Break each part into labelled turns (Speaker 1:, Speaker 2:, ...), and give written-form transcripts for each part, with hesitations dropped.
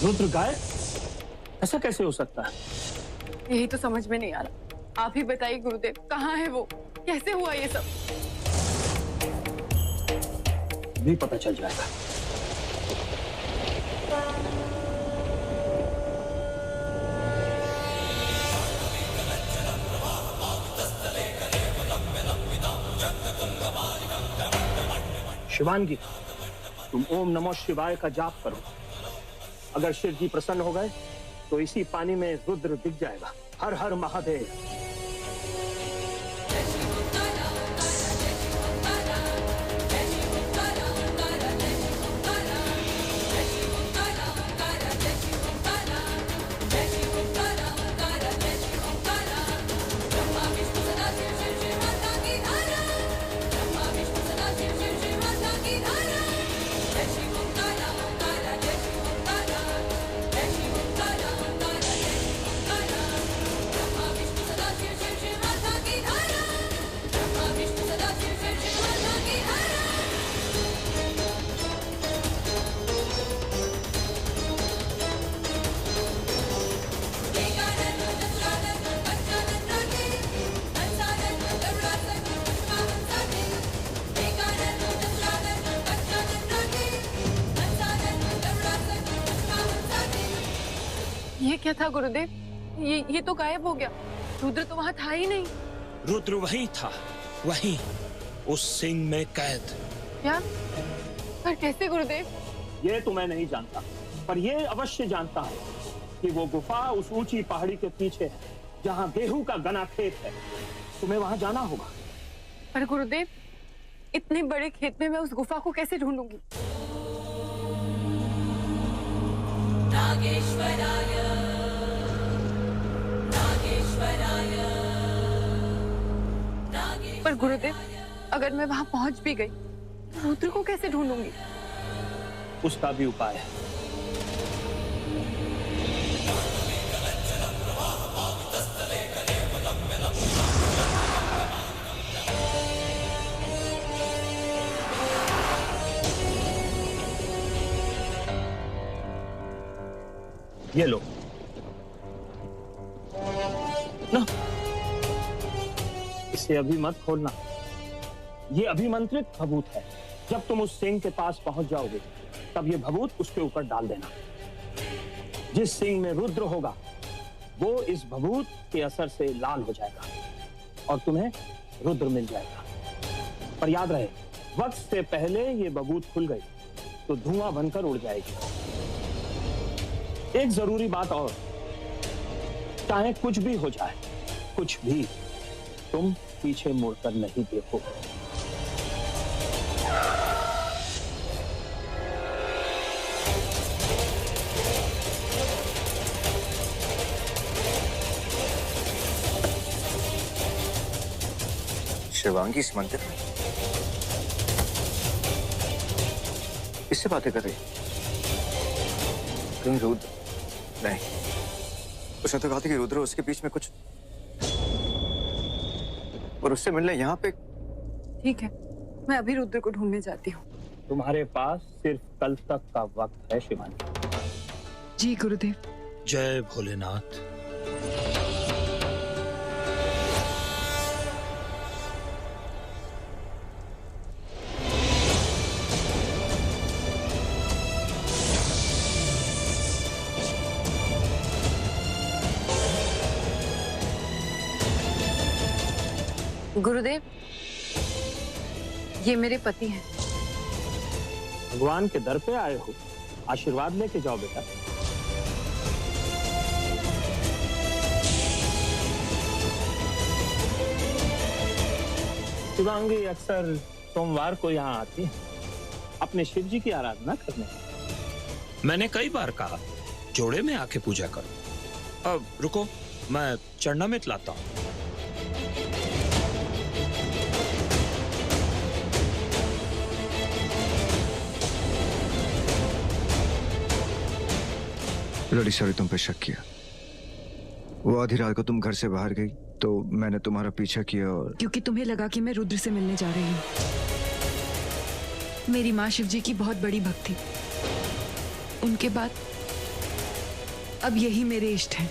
Speaker 1: रुद्र गायब? ऐसा कैसे हो सकता है?
Speaker 2: यही तो समझ में नहीं आ रहा। आप ही बताइए गुरुदेव, कहाँ है वो? कैसे हुआ ये सब?
Speaker 1: भी पता चल जाएगा। शिवांगी, तुम ओम नमः शिवाय का जाप करो। अगर शिव जी प्रसन्न हो गए तो इसी पानी में रुद्र दिख जाएगा। हर हर महादेव।
Speaker 2: ये क्या था गुरुदेव? ये तो गायब हो गया। रुद्र तो वहां था ही नहीं।
Speaker 3: रुद्र वहीं था, वहीं उस सिंह में कैद।
Speaker 2: क्या? पर कैसे गुरुदेव?
Speaker 1: ये तो मैं नहीं जानता, पर ये अवश्य जानता है कि वो गुफा उस ऊंची पहाड़ी के पीछे है जहां गेहूं का घना खेत है। तुम्हें वहां जाना होगा।
Speaker 2: पर गुरुदेव, इतने बड़े खेत में मैं उस गुफा को कैसे ढूंढूंगी? नागेश्वराय, नागेश्वराय, पर गुरुदेव, अगर मैं वहां पहुंच भी गई तो रुद्र को कैसे ढूंढूंगी?
Speaker 1: उसका भी उपाय है। ये लो ना, इसे अभी मत खोलना। ये अभिमंत्रित भभूत है। जब तुम उस सिंह के पास पहुंच जाओगे तब ये भभूत उसके ऊपर डाल देना। जिस सिंह में रुद्र होगा वो इस भभूत के असर से लाल हो जाएगा और तुम्हें रुद्र मिल जाएगा। पर याद रहे, वक्त से पहले ये भभूत खुल गई तो धुआं बनकर उड़ जाएगी। एक जरूरी बात और, चाहे कुछ भी हो जाए, कुछ भी, तुम पीछे मुड़कर नहीं देखो।
Speaker 4: शिवांगी इस मंदिर में किससे बातें कर रही? कहीं रुद्र? नहीं, उसने तो कहा था कि रुद्र उसके बीच में कुछ, और उससे मिलने यहाँ पे।
Speaker 2: ठीक है, मैं अभी रुद्र को ढूंढने जाती हूँ।
Speaker 1: तुम्हारे पास सिर्फ कल तक का वक्त है शिवानी।
Speaker 2: जी गुरुदेव।
Speaker 3: जय भोलेनाथ।
Speaker 2: गुरुदेव, ये मेरे पति हैं।
Speaker 1: भगवान के दर पे आए हो, आशीर्वाद लेके जाओ बेटा। शिवांगी अक्सर सोमवार को यहाँ आती है अपने शिव जी की आराधना करने।
Speaker 3: मैंने कई बार कहा जोड़े में आके पूजा करो। अब रुको, मैं चरणामृत लाता हूँ।
Speaker 4: लड़ी सारी तुम पे शक किया। वो आधी रात को तुम घर से बाहर गई तो मैंने तुम्हारा पीछा किया और
Speaker 5: क्योंकि तुम्हें लगा कि मैं रुद्र से मिलने जा रही हूँ। मेरी माँ शिवजी की बहुत बड़ी भक्त थी। उनके बाद अब यही मेरे इष्ट हैं,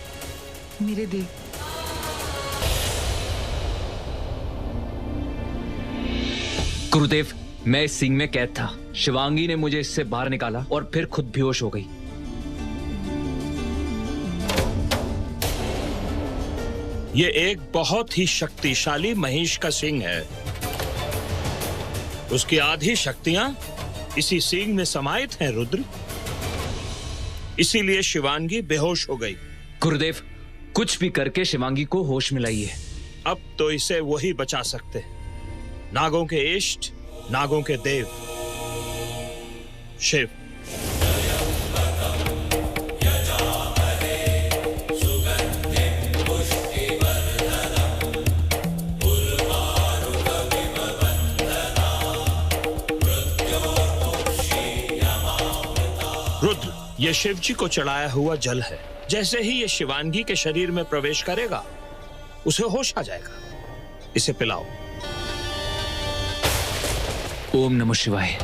Speaker 5: मेरे देव।
Speaker 6: गुरुदेव, मैं इस सिंह में कैद था। शिवांगी ने मुझे इससे बाहर निकाला और फिर खुद बेहोश हो गई।
Speaker 3: ये एक बहुत ही शक्तिशाली महिष का सिंह है। उसकी आधी शक्तियां इसी सिंह में समाहित हैं रुद्र। इसीलिए शिवांगी बेहोश हो गई।
Speaker 6: गुरुदेव, कुछ भी करके शिवांगी को होश में लाइए।
Speaker 3: अब तो इसे वही बचा सकते हैं, नागों के इष्ट, नागों के देव, शिव। रुद्र, ये शिव जी को चढ़ाया हुआ जल है। जैसे ही ये शिवांगी के शरीर में प्रवेश करेगा, उसे होश आ जाएगा। इसे पिलाओ।
Speaker 6: ओम नमः शिवाय।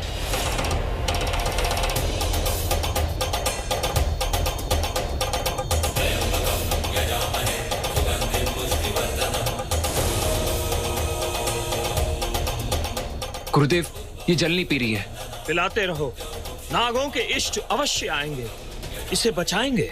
Speaker 6: गुरुदेव, ये जल नहीं पी रही है।
Speaker 3: पिलाते रहो, नागों के इष्ट अवश्य आएंगे, इसे बचाएंगे।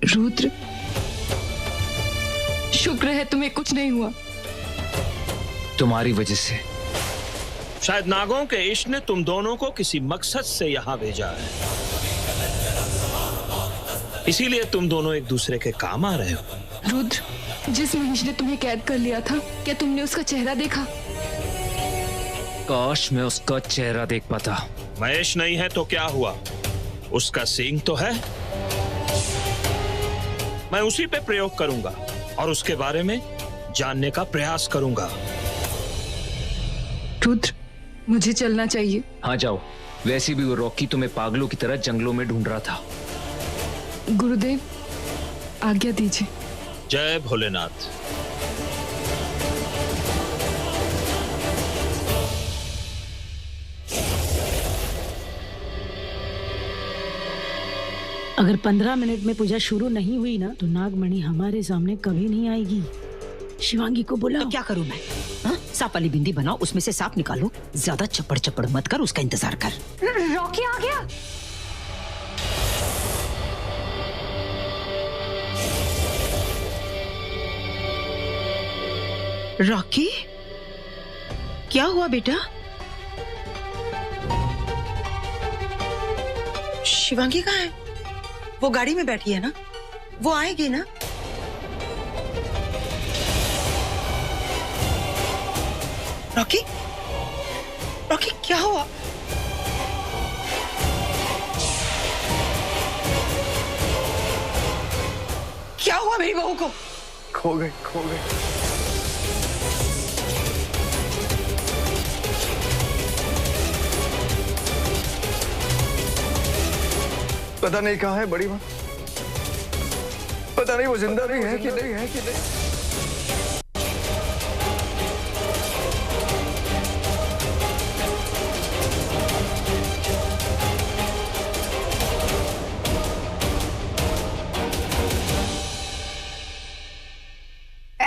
Speaker 2: रुद्र, शुक्र है तुम्हें कुछ नहीं हुआ।
Speaker 6: तुम्हारी वजह से।
Speaker 3: शायद नागों के इष्ट ने तुम दोनों को किसी मकसद से यहाँ भेजा है, इसीलिए तुम दोनों एक दूसरे के काम आ रहे हो।
Speaker 2: रुद्र, जिस महिष ने तुम्हें कैद कर लिया था, क्या तुमने उसका चेहरा देखा?
Speaker 6: काश मैं उसका चेहरा देख पाता।
Speaker 3: महेश नहीं है तो क्या हुआ, उसका सींग तो है। मैं उसी पे प्रयोग करूंगा और उसके बारे में जानने का प्रयास करूंगा।
Speaker 2: रुद्र, मुझे चलना चाहिए।
Speaker 6: हाँ जाओ। वैसे भी वो रॉकी तुम्हें पागलों की तरह जंगलों में ढूंढ रहा था।
Speaker 2: गुरुदेव, आज्ञा दीजिए।
Speaker 3: जय भोलेनाथ।
Speaker 7: अगर 15 मिनट में पूजा शुरू नहीं हुई ना, तो नागमणि हमारे सामने कभी नहीं आएगी। शिवांगी को बुलाओ।
Speaker 8: तो क्या करूं मैं? सांप वाली बिंदी बनाओ, उसमें से सांप निकालो। ज्यादा चपड़ चपड़ मत कर, उसका इंतजार कर।
Speaker 2: रॉकी आ गया।
Speaker 8: रॉकी, क्या हुआ बेटा? शिवांगी कहाँ है? वो गाड़ी में बैठी है ना, वो आएगी ना? रॉकी, रॉकी क्या हुआ? क्या हुआ मेरी बहू को?
Speaker 4: खो गए, खो गए। पता नहीं कहाँ है बड़ी माँ, पता नहीं वो जिंदा नहीं है कि नहीं है कि नहीं।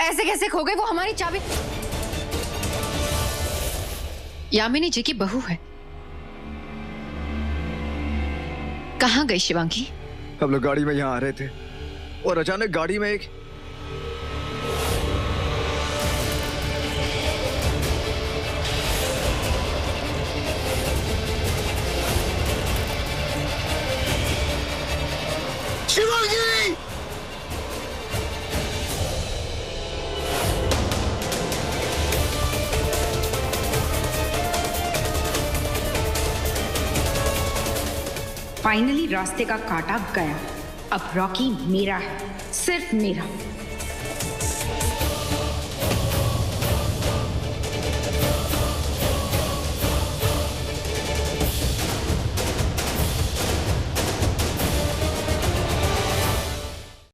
Speaker 2: ऐसे कैसे खो गए? वो हमारी चाबी। यामिनी जी की बहू है। कहाँ गई शिवांगी?
Speaker 4: हम लोग गाड़ी में यहाँ आ रहे थे और अचानक गाड़ी में एक शिवांगी!
Speaker 9: फाइनली रास्ते का कांटा गया। अब रॉकी मेरा है, सिर्फ मेरा।